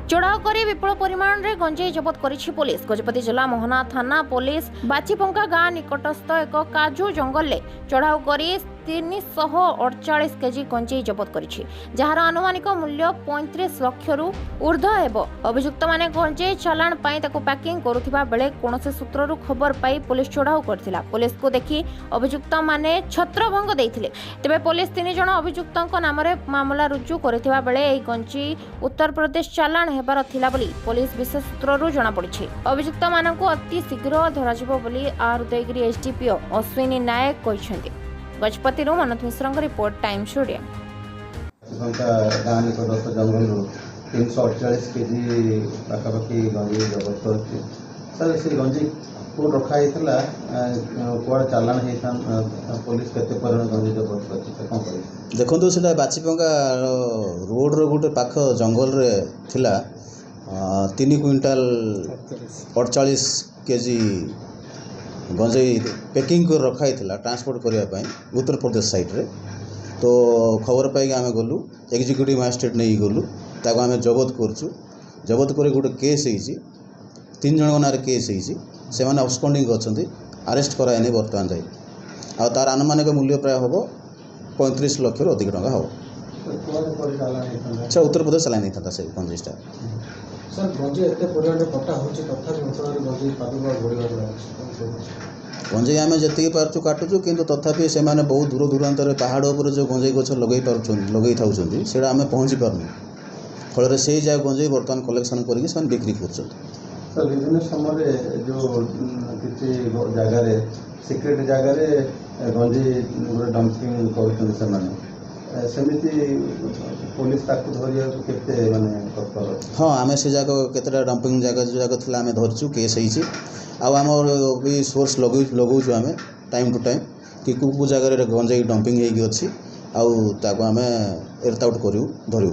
चढ़ाऊ कर विपुल परिमाण में गंजेई जबत करिछि पुलिस। गजपति जिला मोहना थाना पुलिस बाचीपंका गाँ निकटस्थ एक काजू जंगल में चढ़ाऊ कर 348 केजी गंजेई जबत करिछि, जहार आनुमानिक मूल्य 35 लाख रु ऊर्ध्व हेब। अभियुक्त माने गंजेई चालाण पाई ताको पैकिंग करुथिबा बेले कोनोसी सूत्ररु खबर पाई पुलिस चढ़ाऊ करथिला। पुलिस को देखि अभियुक्त माने छत्रभंग देथिले। तेबे पुलिस 3 जण अभियुक्तक नाम रे मामला रुजु करथिबा बेले एई गंजेई उत्तर प्रदेश चालाण हेबार थिला बोली पुलिस विशेष सूत्ररु जणा पड़िछि। अभियुक्त मानकु अति शीघ्र धराजिबो बोली आर उदयगिरी एसडीपीओ अश्विनी नायक कहिसेंति। Gajapati Manoj Mishra report Times Odia. गाँ निकटस्थ जंगल 348 केजी पाखापाखि गंजेई जबत कर सर से गंजेई को रखाई कुआ चालाण पुलिस केते परिमाण गंजेई जबत कर देखो से बाचीपंका रोड रो गोटे पाख जंगल रे थिला 3 क्विंटाल 48 केजी गंजेई पैकिंग कर रखाई ट्रांसपोर्ट करने उत्तर प्रदेश साइड रे। तो खबर पाई आम गलु एग्जीक्यूटिव मजिस्ट्रेट नहीं गलु ताको आम जबत करछु। जबत कर गोटे केस होइछि 3 जन नारे केस होइछि से माने अब्सकॉन्डिंग अछंती अरेस्ट करायनी वर्तमान जाई आ तार अनुमानिक मूल्य प्राय होबो 35 लाख रु अधिक टका होबो। अच्छा उत्तर प्रदेश चला नहीं था से गंजेईटा सर गंजेई एते परिमाण कटा होछि तथापि वर्तमान गंजेई प्रादुर्भाव बढ़िबार गंजेई आम जी पार्चु काटुचु किंतु तथापि से माने बहुत दूर दूरांतर पहाड़ उपर जो गंजेई गछ लगे थाउछंती सेटा आम पहुँची पारनु फल से जगह गंजेई बर्तमान कलेक्शन करके बिक्री कर। सर विभिन्न समय जो किसी जगार सिक्रेट जगार गंजेई गोटे डंपिंग कर सेमिति पुलिस ताकू धरिया केते माने तत्पर। हाँ आम से जगह केतेटा डंपिंग जगह जो जगह थिला आम धरचु केस होइछि आम भी सोर्स लगौछु आम टाइम टू टाइम कि कु जगह गंजेई डंपिंग होगी अच्छी आउ ताको आम एर्थ आउट करू धरू।